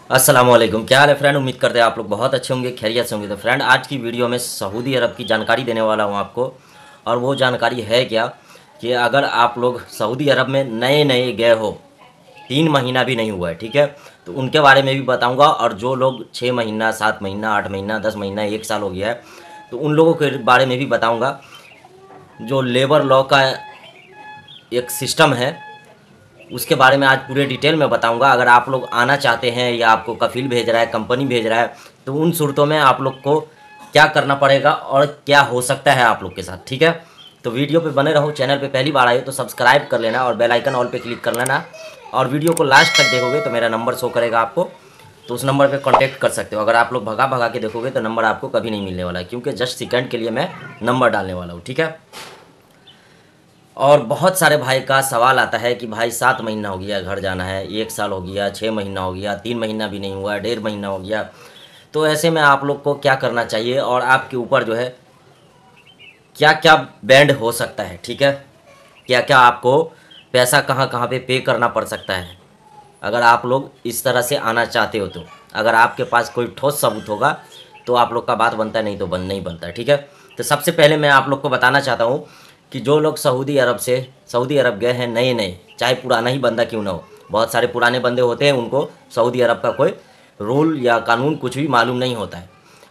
अस्सलामुअलैकुम, क्या हाल है फ्रेंड। उम्मीद करते हैं आप लोग बहुत अच्छे होंगे, खैरियत से होंगे। तो फ्रेंड, आज की वीडियो में सऊदी अरब की जानकारी देने वाला हूं आपको। और वो जानकारी है क्या कि अगर आप लोग सऊदी अरब में नए नए गए हो, 3 महीना भी नहीं हुआ है, ठीक है, तो उनके बारे में भी बताऊंगा। और जो लोग 6 महीना, 7 महीना, 8 महीना, 10 महीना, 1 साल हो गया है, तो उन लोगों के बारे में भी बताऊँगा। जो लेबर लॉ का एक सिस्टम है, उसके बारे में आज पूरे डिटेल में बताऊंगा। अगर आप लोग आना चाहते हैं या आपको कफील भेज रहा है, कंपनी भेज रहा है, तो उन सूरतों में आप लोग को क्या करना पड़ेगा और क्या हो सकता है आप लोग के साथ, ठीक है। तो वीडियो पे बने रहो। चैनल पे पहली बार आए तो सब्सक्राइब कर लेना और बेल आइकन ऑल पे क्लिक कर लेना। और वीडियो को लास्ट तक देखोगे तो मेरा नंबर शो करेगा आपको, तो उस नंबर पे कांटेक्ट कर सकते हो। अगर आप लोग भगा भगा के देखोगे तो नंबर आपको कभी नहीं मिलने वाला है, क्योंकि जस्ट सेकंड के लिए मैं नंबर डालने वाला हूँ, ठीक है। और बहुत सारे भाई का सवाल आता है कि भाई 7 महीना हो गया घर जाना है, 1 साल हो गया, 6 महीना हो गया, 3 महीना भी नहीं हुआ, 1.5 महीना हो गया। तो ऐसे में आप लोग को क्या करना चाहिए और आपके ऊपर जो है क्या क्या बैंड हो सकता है, ठीक है। क्या क्या आपको पैसा कहाँ कहाँ पे करना पड़ सकता है अगर आप लोग इस तरह से आना चाहते हो। तो अगर आपके पास कोई ठोस सबूत होगा तो आप लोग का बात बनता है, नहीं तो नहीं बनता है, ठीक है। तो सबसे पहले मैं आप लोग को बताना चाहता हूँ कि जो लोग सऊदी अरब गए हैं नए नए, चाहे पुराना ही बंदा क्यों ना हो, बहुत सारे पुराने बंदे होते हैं, उनको सऊदी अरब का कोई रूल या कानून कुछ भी मालूम नहीं होता है।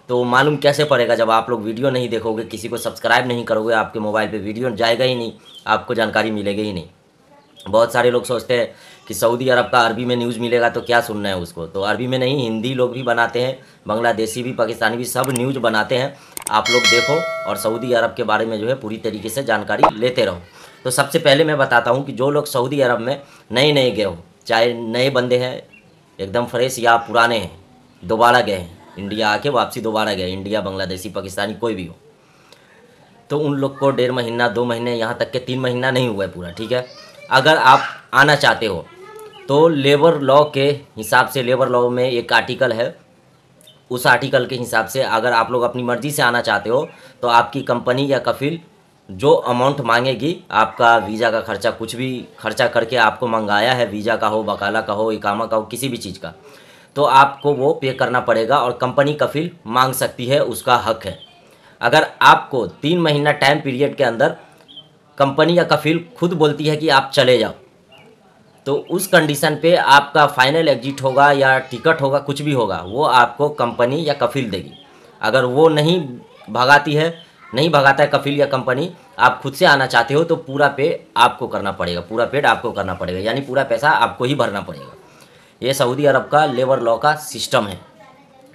तो मालूम कैसे पड़ेगा जब आप लोग वीडियो नहीं देखोगे, किसी को सब्सक्राइब नहीं करोगे, आपके मोबाइल पे वीडियो जाएगा ही नहीं, आपको जानकारी मिलेगी ही नहीं। बहुत सारे लोग सोचते हैं कि सऊदी अरब का अरबी में न्यूज़ मिलेगा तो क्या सुनना है उसको। तो अरबी में नहीं, हिंदी लोग भी बनाते हैं, बांग्लादेशी भी, पाकिस्तानी भी, सब न्यूज़ बनाते हैं। आप लोग देखो और सऊदी अरब के बारे में जो है पूरी तरीके से जानकारी लेते रहो। तो सबसे पहले मैं बताता हूँ कि जो लोग सऊदी अरब में नए नए गए हो, चाहे नए बंदे हैं एकदम फ्रेश या पुराने हैं, दोबारा गए हैं, इंडिया आके वापसी दोबारा गए, इंडिया, बांग्लादेशी, पाकिस्तानी कोई भी हो, तो उन लोग को 1.5 महीना, 2 महीने, यहाँ तक के 3 महीना नहीं हुआ है पूरा, ठीक है। अगर आप आना चाहते हो तो लेबर लॉ के हिसाब से, लेबर लॉ में एक आर्टिकल है, उस आर्टिकल के हिसाब से अगर आप लोग अपनी मर्ज़ी से आना चाहते हो तो आपकी कंपनी या कफील जो अमाउंट मांगेगी, आपका वीज़ा का खर्चा, कुछ भी खर्चा करके आपको मंगाया है, वीज़ा का हो, वकाला का हो, इकामा का हो, किसी भी चीज़ का, तो आपको वो पे करना पड़ेगा और कंपनी कफील मांग सकती है, उसका हक है। अगर आपको 3 महीना टाइम पीरियड के अंदर कंपनी या कफील खुद बोलती है कि आप चले जाओ, तो उस कंडीशन पे आपका फाइनल एग्जिट होगा या टिकट होगा, कुछ भी होगा, वो आपको कंपनी या कफील देगी। अगर वो नहीं भगाती है, नहीं भगाता है कफील या कंपनी, आप खुद से आना चाहते हो, तो पूरा पे आपको करना पड़ेगा, पूरा पेड आपको करना पड़ेगा, यानी पूरा पैसा आपको ही भरना पड़ेगा। ये सऊदी अरब का लेबर लॉ का सिस्टम है,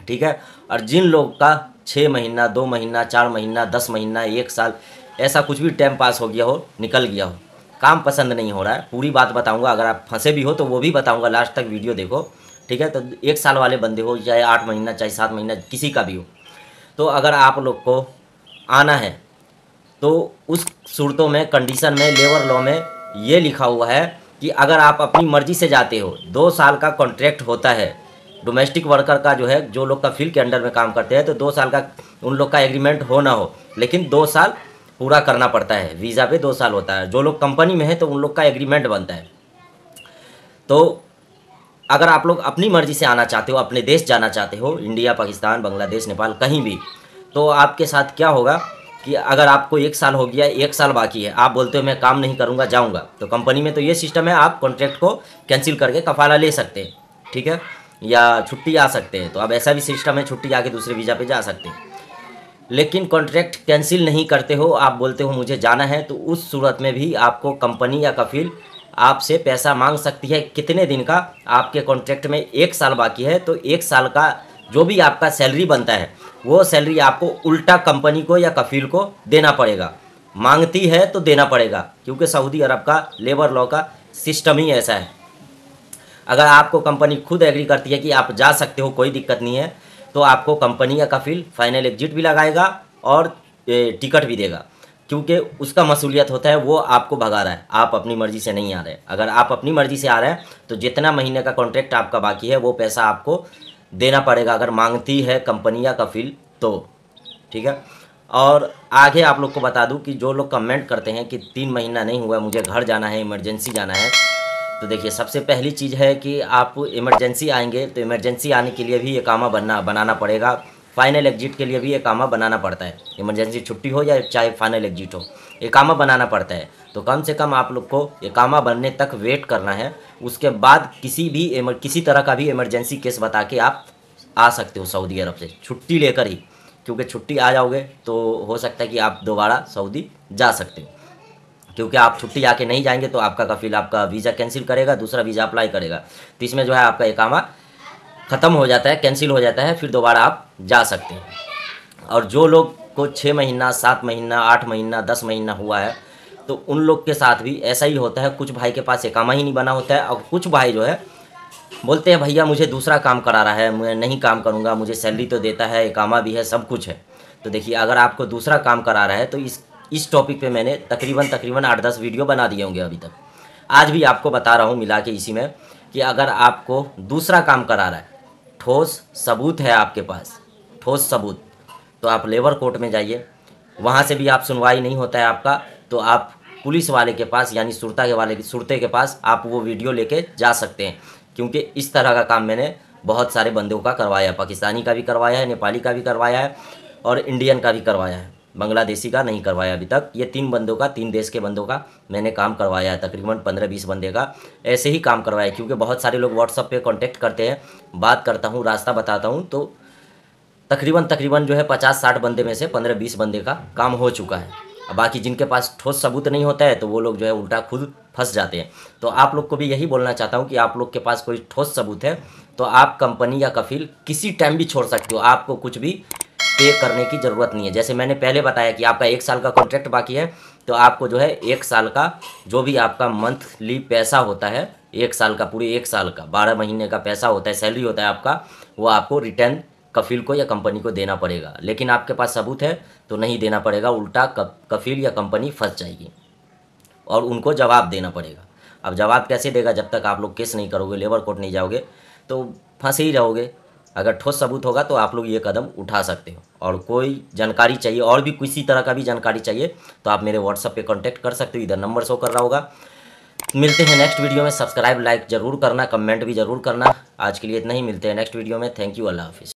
ठीक है। और जिन लोग का 6 महीना, 2 महीना, 4 महीना, 10 महीना, 1 साल, ऐसा कुछ भी टाइम पास हो गया हो, निकल गया हो, काम पसंद नहीं हो रहा है, पूरी बात बताऊंगा। अगर आप फंसे भी हो तो वो भी बताऊंगा, लास्ट तक वीडियो देखो, ठीक है। तो 1 साल वाले बंदे हो, चाहे 8 महीना, चाहे 7 महीना, किसी का भी हो, तो अगर आप लोग को आना है तो उस सूरतों में, कंडीशन में, लेबर लॉ में ये लिखा हुआ है कि अगर आप अपनी मर्ज़ी से जाते हो, 2 साल का कॉन्ट्रैक्ट होता है डोमेस्टिक वर्कर का, जो है, जो लोग का फील्ड के अंडर में काम करते हैं, तो 2 साल का उन लोग का एग्रीमेंट हो ना हो, लेकिन 2 साल पूरा करना पड़ता है। वीज़ा पे 2 साल होता है। जो लोग कंपनी में है तो उन लोग का एग्रीमेंट बनता है। तो अगर आप लोग अपनी मर्ज़ी से आना चाहते हो, अपने देश जाना चाहते हो, इंडिया, पाकिस्तान, बांग्लादेश, नेपाल, कहीं भी, तो आपके साथ क्या होगा कि अगर आपको 1 साल हो गया, 1 साल बाकी है, आप बोलते हो मैं काम नहीं करूँगा, जाऊँगा, तो कंपनी में तो ये सिस्टम है, आप कॉन्ट्रैक्ट को कैंसिल करके कफाला ले सकते हैं, ठीक है, या छुट्टी आ सकते हैं। तो अब ऐसा भी सिस्टम है, छुट्टी आके दूसरे वीज़ा पे जा सकते हैं। लेकिन कॉन्ट्रैक्ट कैंसिल नहीं करते हो, आप बोलते हो मुझे जाना है, तो उस सूरत में भी आपको कंपनी या कफील आपसे पैसा मांग सकती है। कितने दिन का? आपके कॉन्ट्रैक्ट में 1 साल बाकी है, तो 1 साल का जो भी आपका सैलरी बनता है, वो सैलरी आपको उल्टा कंपनी को या कफील को देना पड़ेगा। मांगती है तो देना पड़ेगा, क्योंकि सऊदी अरब का लेबर लॉ का सिस्टम ही ऐसा है। अगर आपको कंपनी खुद एग्री करती है कि आप जा सकते हो, कोई दिक्कत नहीं है, तो आपको कंपनी या कफील फाइनल एग्जिट भी लगाएगा और टिकट भी देगा, क्योंकि उसका मसूलियत होता है, वो आपको भगा रहा है, आप अपनी मर्ज़ी से नहीं आ रहे। अगर आप अपनी मर्ज़ी से आ रहे हैं तो जितना महीने का कॉन्ट्रैक्ट आपका बाकी है वो पैसा आपको देना पड़ेगा, अगर मांगती है कंपनी या कफील तो, ठीक है। और आगे आप लोग को बता दूं कि जो लोग कमेंट करते हैं कि 3 महीना नहीं हुआ, मुझे घर जाना है, इमरजेंसी जाना है, तो देखिए, सबसे पहली चीज़ है कि आप इमरजेंसी आएँगे, तो इमरजेंसी आने के लिए भी इकामा बनाना पड़ेगा। फाइनल एग्ज़िट के लिए भी इकामा बनाना पड़ता है। इमरजेंसी छुट्टी हो या चाहे फाइनल एग्ज़िट हो, इकामा बनाना पड़ता है। तो कम से कम आप लोग को इकामा बनने तक वेट करना है। उसके बाद किसी तरह का भी इमरजेंसी केस बता के आप आ सकते हो सऊदी अरब से, छुट्टी लेकर ही। क्योंकि छुट्टी आ जाओगे तो हो सकता है कि आप दोबारा सऊदी जा सकते हो। क्योंकि आप छुट्टी आके नहीं जाएंगे तो आपका कफ़ील आपका वीज़ा कैंसिल करेगा, दूसरा वीज़ा अप्लाई करेगा। तो इसमें जो है आपका इकामा ख़त्म हो जाता है, कैंसिल हो जाता है, फिर दोबारा आप जा सकते हैं। और जो लोग को 6 महीना, 7 महीना, 8 महीना, 10 महीना हुआ है, तो उन लोग के साथ भी ऐसा ही होता है। कुछ भाई के पास इकामा ही नहीं बना होता है, और कुछ भाई जो है बोलते हैं भैया मुझे दूसरा काम करा रहा है, मैं नहीं काम करूँगा, मुझे सैलरी तो देता है, इकामा भी है, सब कुछ है। तो देखिए, अगर आपको दूसरा काम करा रहा है तो इस टॉपिक पे मैंने तकरीबन 8-10 वीडियो बना दिए होंगे अभी तक। आज भी आपको बता रहा हूँ मिला के इसी में, कि अगर आपको दूसरा काम करा रहा है, ठोस सबूत है आपके पास, ठोस सबूत, तो आप लेबर कोर्ट में जाइए। वहाँ से भी आप सुनवाई नहीं होता है आपका, तो आप पुलिस वाले के पास यानी सुरते के पास आप वो वीडियो लेके जा सकते हैं। क्योंकि इस तरह का काम मैंने बहुत सारे बंदों का करवाया है, पाकिस्तानी का भी करवाया है, नेपाली का भी करवाया है, और इंडियन का भी करवाया है। बांग्लादेशी का नहीं करवाया अभी तक। ये 3 बंदों का, 3 देश के बंदों का मैंने काम करवाया है, तकरीबन 15-20 बंदे का ऐसे ही काम करवाया है। क्योंकि बहुत सारे लोग व्हाट्सअप पे कांटेक्ट करते हैं, बात करता हूँ, रास्ता बताता हूँ, तो तकरीबन जो है 50-60 बंदे में से 15-20 बंदे का काम हो चुका है। अब बाकी जिनके पास ठोस सबूत नहीं होता है तो वो लोग जो है उल्टा खुद फंस जाते हैं। तो आप लोग को भी यही बोलना चाहता हूँ कि आप लोग के पास कोई ठोस सबूत है तो आप कंपनी या कफील किसी टाइम भी छोड़ सकते हो, आपको कुछ भी पे करने की ज़रूरत नहीं है। जैसे मैंने पहले बताया कि आपका 1 साल का कॉन्ट्रैक्ट बाकी है, तो आपको जो है 1 साल का जो भी आपका मंथली पैसा होता है, 1 साल का, पूरे 1 साल का 12 महीने का पैसा होता है, सैलरी होता है आपका, वो आपको रिटर्न कफील को या कंपनी को देना पड़ेगा। लेकिन आपके पास सबूत है तो नहीं देना पड़ेगा, उल्टा कफील या कंपनी फंस जाएगी और उनको जवाब देना पड़ेगा। अब जवाब कैसे देगा, जब तक आप लोग केस नहीं करोगे, लेबर कोर्ट नहीं जाओगे, तो फंसे ही रहोगे। अगर ठोस सबूत होगा तो आप लोग ये कदम उठा सकते हो। और कोई जानकारी चाहिए, और भी किसी तरह का भी जानकारी चाहिए, तो आप मेरे व्हाट्सएप पे कांटेक्ट कर सकते हो, इधर नंबर शो कर रहा होगा। मिलते हैं नेक्स्ट वीडियो में। सब्सक्राइब लाइक ज़रूर करना, कमेंट भी ज़रूर करना। आज के लिए इतना ही, मिलते हैं नेक्स्ट वीडियो में। थैंक यू, अल्लाह हाफिज़।